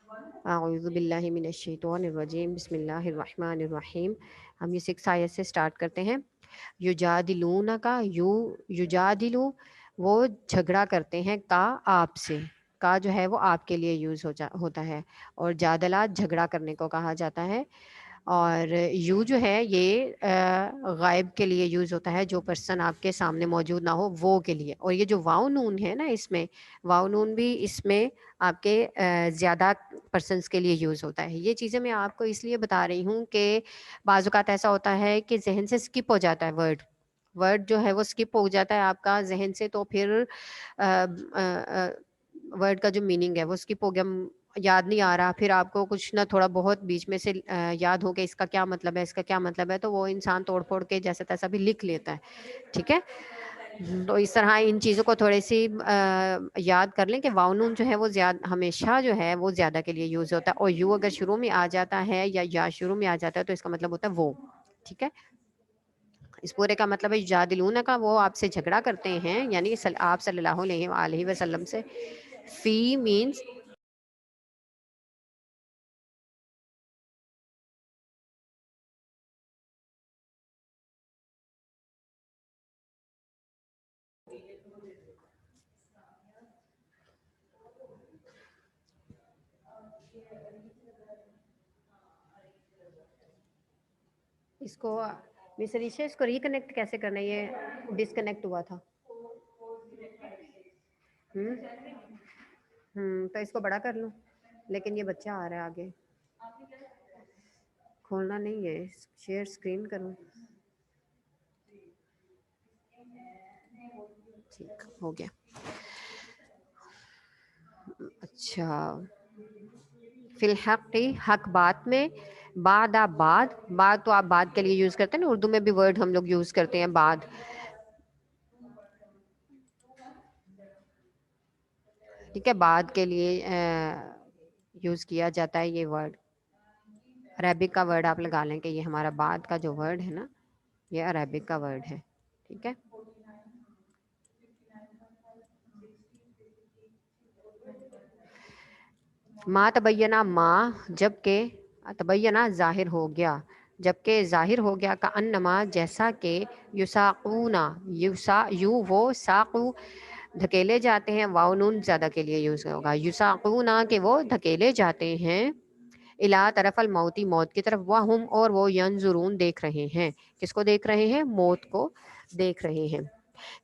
اعوذ باللہ من الشیطان الرجیم، بسم اللہ الرحمن الرحیم۔ ہم یہ 6 آیت سے سٹارٹ کرتے ہیں۔ یجادلون کا یجادلو، وہ جھگڑا کرتے ہیں، کا آپ سے، کا جو ہے وہ آپ کے لیے یوز ہوتا ہے، اور جادلہ جھگڑا کرنے کو کہا جاتا ہے۔ اور یو جو ہے یہ غائب کے لیے یوز ہوتا ہے، جو پرسن آپ کے سامنے موجود نہ ہو وہ کے لیے۔ اور یہ جو واو نون ہے نا، اس میں واو نون بھی اس میں آپ کے زیادہ پرسنس کے لیے یوز ہوتا ہے۔ یہ چیزیں میں آپ کو اس لیے بتا رہی ہوں کہ بعض اوقات ایسا ہوتا ہے کہ ذہن سے سکپ ہو جاتا ہے ورڈ جو ہے وہ سکپ ہو جاتا ہے آپ کا ذہن سے، تو پھر ورڈ کا جو میننگ ہے وہ سکپ ہو گیا، یاد نہیں آ رہا، پھر آپ کو کچھ نہ تھوڑا بہت بیچ میں سے یاد ہو کہ اس کا کیا مطلب ہے، اس کا کیا مطلب ہے، تو وہ انسان توڑ پھوڑ کے جیسا تیسا بھی لکھ لیتا ہے، ٹھیک ہے۔ تو اس طرح ان چیزوں کو تھوڑی سی یاد کر لیں کہ واو نون جو ہے وہ ہمیشہ جو ہے وہ زیادہ کے لیے یوز ہوتا ہے، اور یو اگر شروع میں آ جاتا ہے یا شروع میں آ جاتا ہے تو اس کا مطلب ہوتا ہے وہ، ٹھیک ہے۔ اس پورے کا مطلب ہے یجادلون کا، وہ آپ سے جھگڑا کرتے ہیں، یعنی آپ صلی اللہ علیہ وآلہ وسلم سے۔ فی مینز اس کو مس ریشا، اس کو ریکنیکٹ کیسے کرنا ہے؟ یہ ڈسکنیکٹ ہوا تھا۔ تو اس کو بڑا کر لوں، لیکن یہ بچہ آ رہا ہے آگے، کھولنا نہیں ہے، شیئر اسکرین کروں، ٹھیک ہو گیا۔ اچھا، فی الحق، حق بات میں، بعد تو آپ بعد کے لیے یوز کرتے ہیں نا، اردو میں بھی ورڈ ہم لوگ یوز کرتے ہیں بعد، ٹھیک ہے، بعد کے لیے یوز کیا جاتا ہے یہ ورڈ۔ عربک کا ورڈ آپ لگا لیں کہ یہ ہمارا بعد کا جو ورڈ ہے نا، یہ عربک کا ورڈ ہے، ٹھیک ہے۔ ما تبینہ، جبکہ تبینہ ظاہر ہو گیا، جبکہ ظاہر ہو گیا، کا انما جیسا کہ یساقونا، یو وہ ساقو دھکیلے جاتے ہیں، واو نون زیادہ کے لیے یوز ہوگا، یساقونا کہ وہ دھکیلے جاتے ہیں، الا طرف الموتی موت کی طرف، وہم اور وہ ینظرون دیکھ رہے ہیں، کس کو دیکھ رہے ہیں؟ موت کو دیکھ رہے ہیں،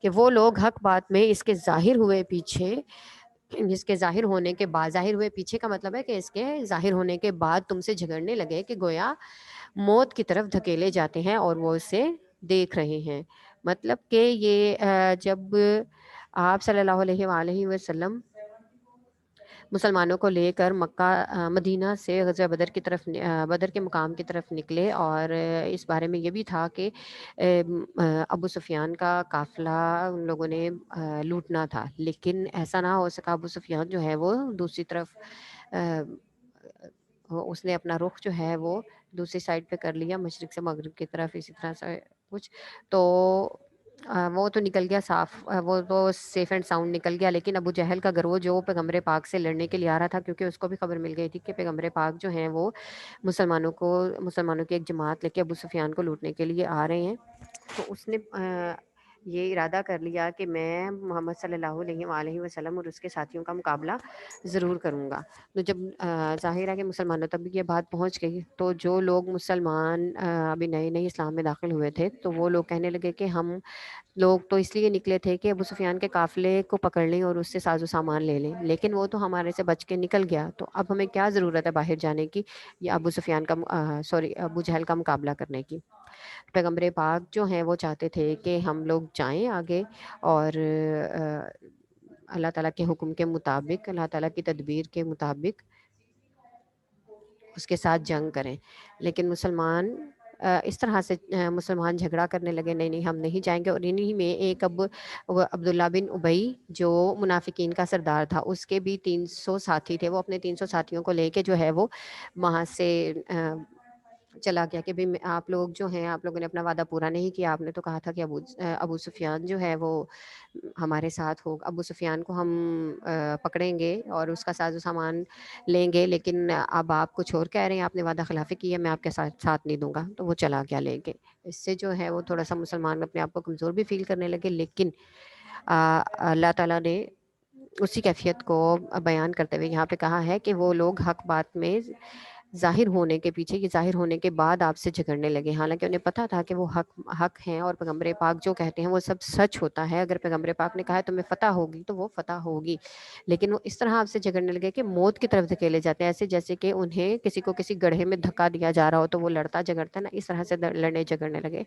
کہ وہ لوگ حق بات میں اس کے ظاہر ہوئے پیچھے، اس کے ظاہر ہونے کے بعد، ظاہر ہوئے پیچھے کا مطلب ہے کہ اس کے ظاہر ہونے کے بعد تم سے جھگڑنے لگے، کہ گویا موت کی طرف دھکیلے جاتے ہیں اور وہ اسے دیکھ رہے ہیں۔ مطلب کہ یہ جب آپ صلی اللہ علیہ وآلہ وسلم مسلمانوں کو لے کر مدینہ سے غزوہ بدر کی طرف، بدر کے مقام کی طرف نکلے، اور اس بارے میں یہ بھی تھا کہ ابو سفیان کا قافلہ ان لوگوں نے لوٹنا تھا، لیکن ایسا نہ ہو سکا، ابو سفیان جو ہے وہ دوسری طرف، اس نے اپنا رخ جو ہے وہ دوسری سائڈ پہ کر لیا، مشرق سے مغرب کی طرف، اسی طرح سے کچھ، تو وہ تو نکل گیا صاف، وہ تو سیف اینڈ ساؤنڈ نکل گیا، لیکن ابو جہل کا گروہ جو پیغمبر پاک سے لڑنے کے لیے آ رہا تھا، کیونکہ اس کو بھی خبر مل گئی تھی کہ پیغمبر پاک جو ہیں وہ مسلمانوں کی ایک جماعت لے کے ابو سفیان کو لوٹنے کے لیے آ رہے ہیں، تو اس نے یہ ارادہ کر لیا کہ میں محمد صلی اللہ علیہ وآلہ وسلم اور اس کے ساتھیوں کا مقابلہ ضرور کروں گا۔ تو جب ظاہر ہے کہ مسلمانوں تک بھی یہ بات پہنچ گئی، تو جو لوگ مسلمان ابھی نئے نئے اسلام میں داخل ہوئے تھے، تو وہ لوگ کہنے لگے کہ ہم لوگ تو اس لیے نکلے تھے کہ ابو سفیان کے قافلے کو پکڑ لیں اور اس سے ساز و سامان لے لیں، لیکن وہ تو ہمارے سے بچ کے نکل گیا، تو اب ہمیں کیا ضرورت ہے باہر جانے کی یا ابو سفیان کا ابو جہل کا مقابلہ کرنے کی۔ پیغمبر پاک جو ہیں وہ چاہتے تھے کہ ہم لوگ جائیں آگے، اور اللہ تعالیٰ کے حکم کے مطابق، اللہ تعالیٰ کی تدبیر کے مطابق اس کے ساتھ جنگ کریں، لیکن مسلمان اس طرح سے مسلمان جھگڑا کرنے لگے، نہیں نہیں ہم نہیں جائیں گے، اور انہی میں ایک عبداللہ بن ابی جو منافقین کا سردار تھا، اس کے بھی 300 ساتھی تھے، وہ اپنے 300 ساتھیوں کو لے کے جو ہے وہ وہاں سے چلا گیا کہ بھئی آپ لوگ جو ہیں آپ لوگوں نے اپنا وعدہ پورا نہیں کیا، آپ نے تو کہا تھا کہ ابو سفیان جو ہے وہ ہمارے ساتھ ہو، ابو سفیان کو ہم پکڑیں گے اور اس کا ساز و سامان لیں گے، لیکن اب آپ کچھ اور کہہ رہے ہیں، آپ نے وعدہ خلافی کی ہے، میں آپ کے ساتھ نہیں دوں گا، تو وہ چلا گیا لے کے۔ اس سے جو ہے وہ تھوڑا سا مسلمان اپنے آپ کو کمزور بھی فیل کرنے لگے، لیکن اللہ تعالیٰ نے اسی کیفیت کو بیان کرتے ہوئے یہاں پہ کہا ہے کہ وہ لوگ حق بات میں ظاہر ہونے کے پیچھے، یہ ظاہر ہونے کے بعد آپ سے جھگڑنے لگے، حالانکہ انہیں پتا تھا کہ وہ حق ہیں اور پیغمبر پاک جو کہتے ہیں وہ سب سچ ہوتا ہے۔ اگر پیغمبر پاک نے کہا ہے تمہیں فتح ہوگی تو وہ فتح ہوگی، لیکن وہ اس طرح آپ سے جھگڑنے لگے کہ موت کی طرف دھکیلے جاتے ہیں، ایسے جیسے کہ انہیں کسی کو کسی گڑھے میں دھکا دیا جا رہا ہو تو وہ لڑتا جھگڑتا ہے نا، اس طرح سے لڑنے جھگڑنے لگے۔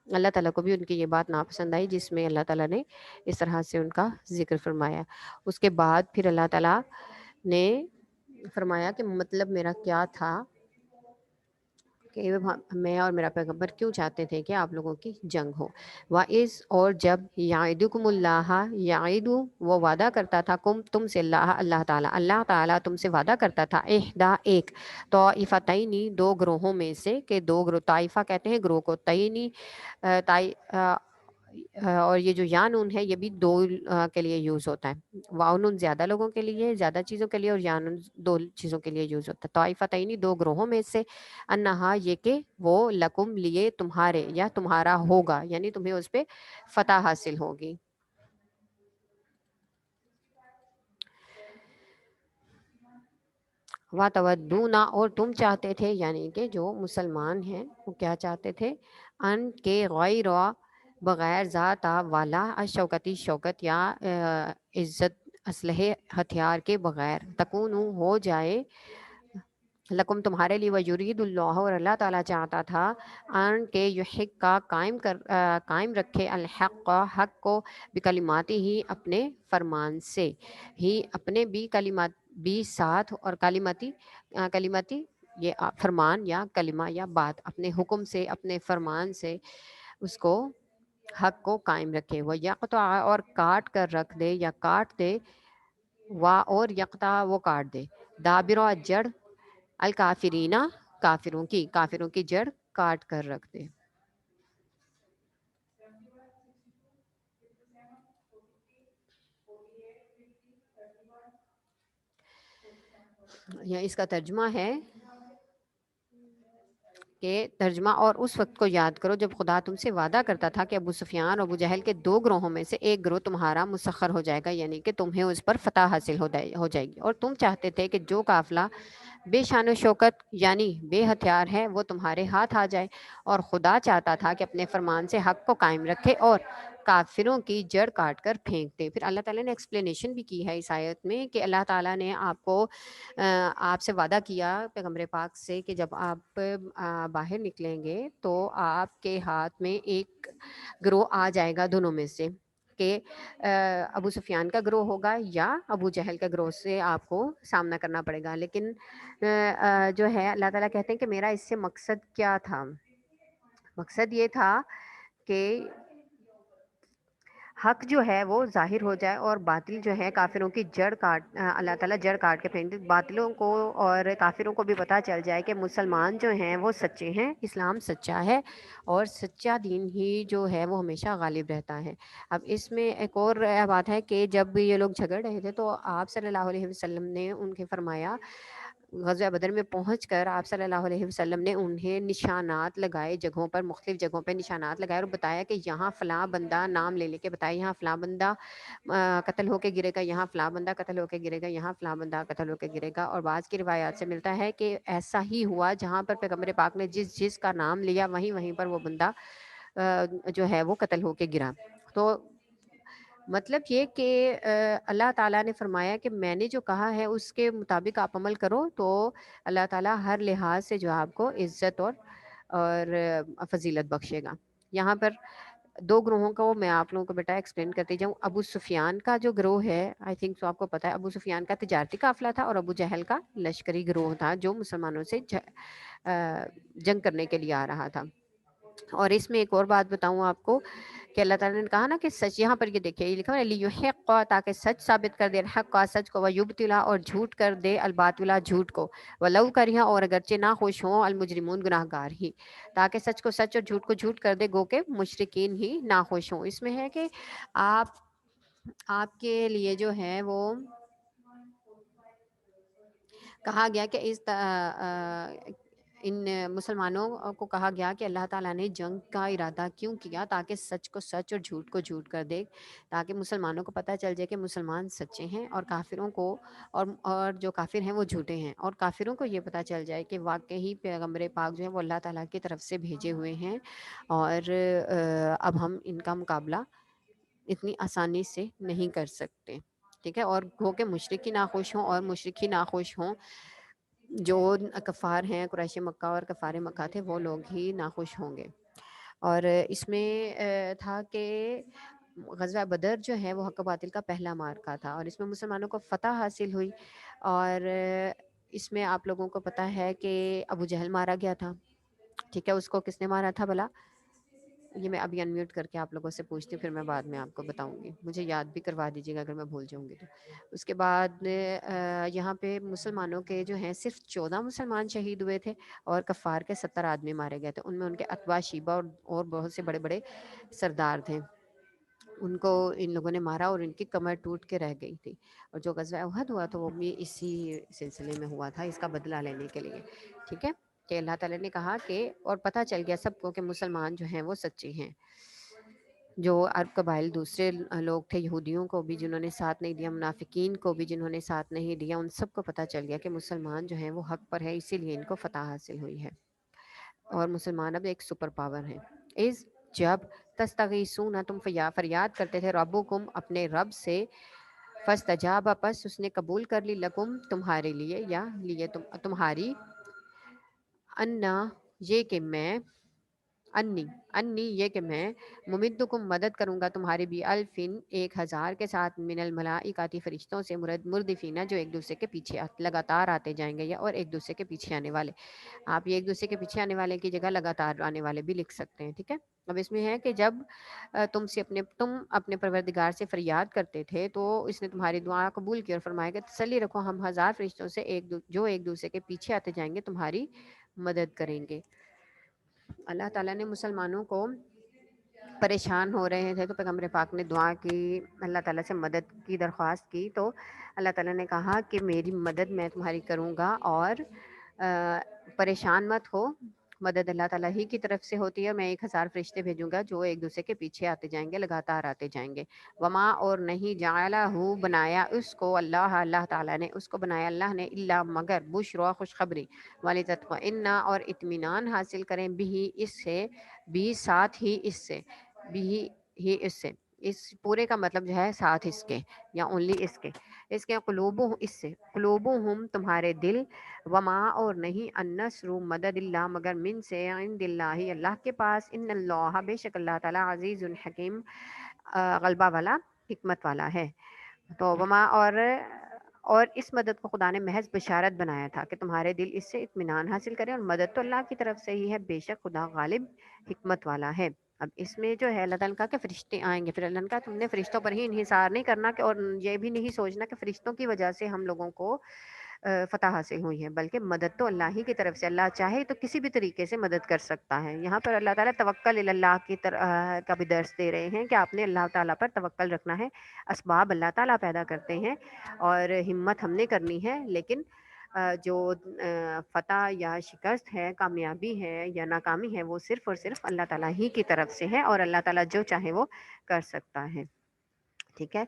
اللہ تعالیٰ کو بھی ان کی یہ بات ناپسند آئی، جس میں اللہ تعالیٰ نے اس طرح سے ان کا ذکر فرمایا۔ اس کے بعد پھر اللہ تعالیٰ نے فرمایا کہ مطلب میرا کیا تھا، کہ میں اور میرا پیغمبر کیوں چاہتے تھے کہ آپ لوگوں کی جنگ ہو۔ وَإِذْ اور جب یعدکم اللہ، یعید وہ وعدہ کرتا تھا، تم سے اللہ تعالیٰ تم سے وعدہ کرتا تھا، احدا ایک، طائفتینی دو گروہوں میں سے، کہ دو گروہ، طائفہ کہتے ہیں گروہ کو، تئینی اور یہ جو یا نون ہے یہ بھی دو کے لیے یوز ہوتا ہے، واو نون زیادہ لوگوں کے لیے، زیادہ چیزوں کے لیے، اور یا نون دو چیزوں کے لیے یوز ہوتا ہے۔ طائفتینی دو گروہوں میں سے، انہا یہ کہ وہ لکم لیے تمہارے یا تمہارا ہوگا، یعنی تمہیں اس پہ فتح حاصل ہوگی۔ وَتَوَدُّونَ اور تم چاہتے تھے، یعنی کہ جو مسلمان ہیں وہ کیا چاہتے تھے، ان کے غیر بغیر ذات والا شوکتی شوکت یا عزت اسلحے ہتھیار کے بغیر، تکون ہو جائے لکم تمہارے لیے، وَيُرِيدُ اللہ اور اللہ تعالیٰ چاہتا تھا، ان کے یحق کا قائم رکھے الحق حق کو، بکلماتی ہی اپنے فرمان سے، ہی اپنے بھی کلمات بھی ساتھ، اور کلمتی یہ فرمان یا کلمہ یا بات، اپنے حکم سے اپنے فرمان سے اس کو حق کو قائم رکھے، وہ یقطع اور کاٹ کر رکھ دے یا کاٹ دے، وا اور یقطع وہ کاٹ دے، دابرہ جڑ الکافرینہ کافروں کی جڑ کاٹ کر رکھ دے۔ یا اس کا ترجمہ ہے کہ ترجمہ، اور اس وقت کو یاد کرو جب خدا تم سے وعدہ کرتا تھا کہ ابو سفیان اور ابو جہل کے دو گروہوں میں سے ایک گروہ تمہارا مسخر ہو جائے گا، یعنی کہ تمہیں اس پر فتح حاصل ہو جائے گی، اور تم چاہتے تھے کہ جو قافلہ بے شان و شوکت یعنی بے ہتھیار ہے وہ تمہارے ہاتھ آ جائے، اور خدا چاہتا تھا کہ اپنے فرمان سے حق کو قائم رکھے اور کافروں کی جڑ کاٹ کر پھینک دے۔ پھر اللہ تعالیٰ نے ایکسپلینیشن بھی کی ہے اس آیت میں کہ اللہ تعالیٰ نے آپ سے وعدہ کیا پیغمبر پاک سے کہ جب آپ باہر نکلیں گے تو آپ کے ہاتھ میں ایک گروہ آ جائے گا دونوں میں سے، کہ ابو سفیان کا گروہ ہوگا یا ابو جہل کا گروہ سے آپ کو سامنا کرنا پڑے گا، لیکن جو ہے اللہ تعالیٰ کہتے ہیں کہ میرا اس سے مقصد کیا تھا، مقصد یہ تھا کہ حق جو ہے وہ ظاہر ہو جائے اور باطل جو ہے کافروں کی اللہ تعالیٰ جڑ کاٹ کے پھینک دے، باطلوں کو اور کافروں کو بھی پتہ چل جائے کہ مسلمان جو ہیں وہ سچے ہیں، اسلام سچا ہے، اور سچا دین ہی جو ہے وہ ہمیشہ غالب رہتا ہے۔ اب اس میں ایک اور بات ہے کہ جب یہ لوگ جھگڑ رہے تھے تو آپ صلی اللہ علیہ وسلم نے ان کے فرمایا، غزوہ بدر میں پہنچ کر آپ صلی اللہ علیہ وسلم نے انہیں نشانات لگائے، جگہوں پر مختلف جگہوں پہ نشانات لگائے اور بتایا کہ یہاں فلاں بندہ، نام لے کے بتایا یہاں فلاں بندہ قتل ہو کے گرے گا، یہاں فلاں بندہ قتل ہو کے گرے گا، یہاں فلاں بندہ قتل ہو کے گرے گا، اور بعض کی روایات سے ملتا ہے کہ ایسا ہی ہوا، جہاں پر پیغمبر پاک نے جس کا نام لیا وہیں پر وہ بندہ جو ہے وہ قتل ہو کے گرا۔ تو مطلب یہ کہ اللہ تعالیٰ نے فرمایا کہ میں نے جو کہا ہے اس کے مطابق آپ عمل کرو تو اللہ تعالیٰ ہر لحاظ سے جو آپ کو عزت اور فضیلت بخشے گا۔ یہاں پر دو گروہوں کو میں آپ لوگوں کو بیٹا ایکسپلین کرتی جاؤں۔ ابو سفیان کا جو گروہ ہے، آئی تھنک سو آپ کو پتا ہے، ابو سفیان کا تجارتی قافلہ تھا اور ابو جہل کا لشکری گروہ تھا جو مسلمانوں سے جنگ کرنے کے لیے آ رہا تھا۔ اور اس میں ایک اور بات بتاؤں آپ کو کہ اللہ تعالیٰ نے کہا نا کہ سچ، یہاں پر یہ دیکھیے یہ لکھا ہے لیحق، تاکہ سچ ثابت کر دے، الحق سچ کو، ویبطلا اور جھوٹ کر دے، الباطلا جھوٹ کو، ولو کرہ اور اگرچہ نہ خوش ہوں، المجرمون گناہ گار ہی، تاکہ سچ کو سچ اور جھوٹ کو جھوٹ کر دے، گو کہ مشرکین ہی نہ خوش ہوں۔ اس میں ہے کہ آپ کے لیے جو ہے وہ کہا گیا کہ ان مسلمانوں کو کہا گیا کہ اللہ تعالیٰ نے جنگ کا ارادہ کیوں کیا، تاکہ سچ کو سچ اور جھوٹ کو جھوٹ کر دے، تاکہ مسلمانوں کو پتہ چل جائے کہ مسلمان سچے ہیں اور کافروں کو اور جو کافر ہیں وہ جھوٹے ہیں، اور کافروں کو یہ پتہ چل جائے کہ واقعی پیغمبر پاک جو ہے وہ اللہ تعالیٰ کی طرف سے بھیجے ہوئے ہیں، اور اب ہم ان کا مقابلہ اتنی آسانی سے نہیں کر سکتے، ٹھیک ہے۔ اور ہو کہ مشرکی ناخوش ہوں، اور مشرکی ناخوش ہوں، جو کفار ہیں قریش مکہ اور کفار مکہ تھے، وہ لوگ ہی ناخوش ہوں گے۔ اور اس میں تھا کہ غزوہ بدر جو ہے وہ حق و باطل کا پہلا معرکہ تھا، اور اس میں مسلمانوں کو فتح حاصل ہوئی، اور اس میں آپ لوگوں کو پتہ ہے کہ ابو جہل مارا گیا تھا، ٹھیک ہے۔ اس کو کس نے مارا تھا بھلا؟ یہ میں ابھی انمیوٹ کر کے آپ لوگوں سے پوچھتی ہوں، پھر میں بعد میں آپ کو بتاؤں گی، مجھے یاد بھی کروا دیجیے گا اگر میں بھول جاؤں گی تو۔ اس کے بعد یہاں پہ مسلمانوں کے جو ہیں صرف 14 مسلمان شہید ہوئے تھے، اور کفار کے 70 آدمی مارے گئے تھے، ان میں ان کے اتباع شیبہ اور بہت سے بڑے بڑے سردار تھے، ان کو ان لوگوں نے مارا اور ان کی کمر ٹوٹ کے رہ گئی تھی۔ اور جو غزوہ احد ہوا تو وہ بھی اسی سلسلے میں ہوا تھا، اس کا بدلہ لینے کے لیے، ٹھیک ہے۔ کہ اللہ تعالیٰ نے کہا کہ اور پتہ چل گیا سب کو کہ مسلمان جو ہیں وہ سچے ہیں۔ جو عرب قبائل دوسرے لوگ تھے، یہودیوں کو بھی جنہوں نے ساتھ نہیں دیا، منافقین کو بھی جنہوں نے ساتھ نہیں دیا، ان سب کو پتہ چل گیا کہ مسلمان جو ہیں وہ حق پر ہے، اسی لیے ان کو فتح حاصل ہوئی ہے، اور مسلمان اب ایک سپر پاور ہیں۔ اس جب تستغیثون، تم فریاد کرتے تھے، ربکم اپنے رب سے، فاستجاب پس اس نے قبول کر لی، لکم تمہارے لیے، یا لیے تمہاری، انا یہ کہ میں، انی یہ کہ میں، ممدکم مدد کروں گا تمہاری بھی، الفن 1000 کے ساتھ، من الملائکاتی فرشتوں سے، مردفینہ جو ایک دوسرے کے پیچھے لگاتار آتے جائیں گے، یا اور ایک دوسرے کے پیچھے آنے والے، آپ یہ ایک دوسرے کے پیچھے آنے والے کی جگہ لگاتار آنے والے بھی لکھ سکتے ہیں، ٹھیک ہے۔ اب اس میں ہے کہ جب تم اپنے پروردگار سے فریاد کرتے تھے تو اس نے تمہاری دعا قبول کی، اور فرمایا کہ تسلی رکھو، ہم 1000 فرشتوں سے جو ایک دوسرے کے پیچھے آتے جائیں گے تمہاری مدد کریں گے۔ اللہ تعالیٰ نے مسلمانوں کو پریشان ہو رہے تھے تو پیغمبر پاک نے دعا کی، اللہ تعالیٰ سے مدد کی درخواست کی، تو اللہ تعالیٰ نے کہا کہ میری مدد میں تمہاری کروں گا، اور پریشان مت ہو، مدد اللہ تعالیٰ ہی کی طرف سے ہوتی ہے، میں 1000 فرشتے بھیجوں گا جو ایک دوسرے کے پیچھے آتے جائیں گے، لگاتار آتے جائیں گے۔ وما اور نہیں، جعلہ بنایا اس کو، اللہ تعالیٰ نے اس کو بنایا، اللہ نے، الا مگر، بشرا خوشخبری، ولتطمئن اور اطمینان حاصل کریں، بھی اس سے، بھی ساتھ ہی اس سے، بھی ہی اس سے، اس پورے کا مطلب جو ہے ساتھ اس کے، یا اونلی اس کے قلوبوں، اس سے قلوبہم تمہارے دل، وما اور نہیں، النصر مدد، اللہ مگر، من سے، عند اللہ اللہ کے پاس، ان اللہ بے شک اللہ تعالیٰ، عزیز الحکیم غلبہ والا، حکمت والا ہے۔ تو وما اور اس مدد کو خدا نے محض بشارت بنایا تھا کہ تمہارے دل اس سے اطمینان حاصل کریں، اور مدد تو اللہ کی طرف سے ہی ہے، بے شک خدا غالب حکمت والا ہے۔ اب اس میں جو ہے اللہ تعالیٰ کا کہ فرشتے آئیں گے، پھر اللہ نے کہا تم نے فرشتوں پر ہی انحصار نہیں کرنا، کہ اور یہ بھی نہیں سوچنا کہ فرشتوں کی وجہ سے ہم لوگوں کو فتح حاصل ہوئی ہے، بلکہ مدد تو اللہ ہی کی طرف سے، اللہ چاہے تو کسی بھی طریقے سے مدد کر سکتا ہے۔ یہاں پر اللہ تعالیٰ توکل اللہ کی کا بھی درس دے رہے ہیں کہ آپ نے اللہ تعالیٰ پر توکل رکھنا ہے، اسباب اللہ تعالیٰ پیدا کرتے ہیں، اور ہمت ہم نے کرنی ہے، لیکن جو فتح یا شکست ہے، کامیابی ہے یا ناکامی ہے، وہ صرف اور صرف اللہ تعالیٰ ہی کی طرف سے ہے، اور اللہ تعالیٰ جو چاہے وہ کر سکتا ہے، ٹھیک ہے۔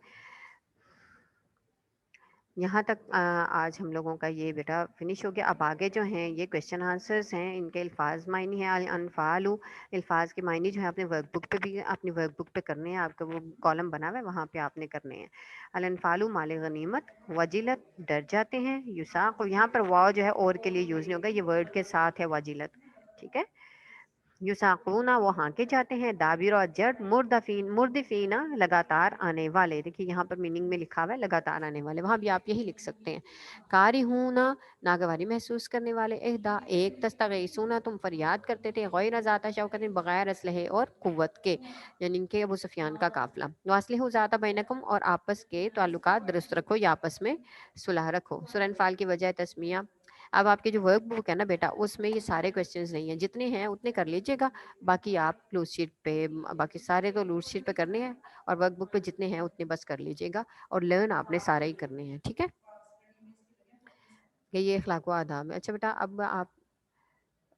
یہاں تک آج ہم لوگوں کا یہ بیٹا فنش ہو گیا۔ اب آگے جو ہیں یہ کویشچن آنسرز ہیں، ان کے الفاظ معنی ہیں، الانفال، الفاظ کے معنی جو ہے اپنے ورک بک پہ بھی، اپنی ورک بک پہ کرنے ہیں، آپ کا وہ کالم بنا ہوا ہے وہاں پہ آپ نے کرنے ہیں۔ الانفال مال غنیمت، وجلت ڈر جاتے ہیں، یساق، یہاں پر واو جو ہے اور کے لیے یوز نہیں ہوگا، یہ ورڈ کے ساتھ ہے وجلت، ٹھیک ہے، یساقونا وہ ہانکے جاتے ہیں، دابیر اور جڑ، مردفین مردفینا لگاتار آنے والے. دیکھیے یہاں پر میننگ میں لکھا ہوا ہے لگاتار آنے والے، وہاں بھی آپ یہی لکھ سکتے ہیں. کارہونا ناگواری محسوس کرنے والے، اہدا ایک، تستغیثونا تم فریاد کرتے تھے، غیر ذات شوکت بغیر اسلحے اور قوت کے، یعنی کہ ابو سفیان کا قافلہ. واصلحوا ذات بینکم اور آپس کے تعلقات درست رکھو یا آپس میں صلح رکھو. سورہ انفال کی وجہ تسمیہ. اب آپ کے جو ورک بک ہے نا بیٹا، اس میں یہ سارے کویسچنز نہیں ہیں، جتنے ہیں اتنے کر لیجیے گا، باقی آپ لوز شیٹ پہ، باقی سارے تو لوز شیٹ پہ کرنے ہیں، اور ورک بک پہ جتنے ہیں اتنے بس کر لیجیے گا، اور لرن آپ نے سارے ہی کرنے ہیں. ٹھیک ہے کہ یہ اخلاق و آداب ہے. اچھا بیٹا اب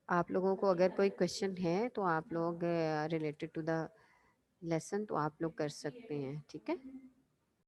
آپ لوگوں کو اگر کوئی کویسچن ہے تو آپ لوگ ریلیٹڈ ٹو دا لیسن تو آپ لوگ کر سکتے ہیں. ٹھیک ہے.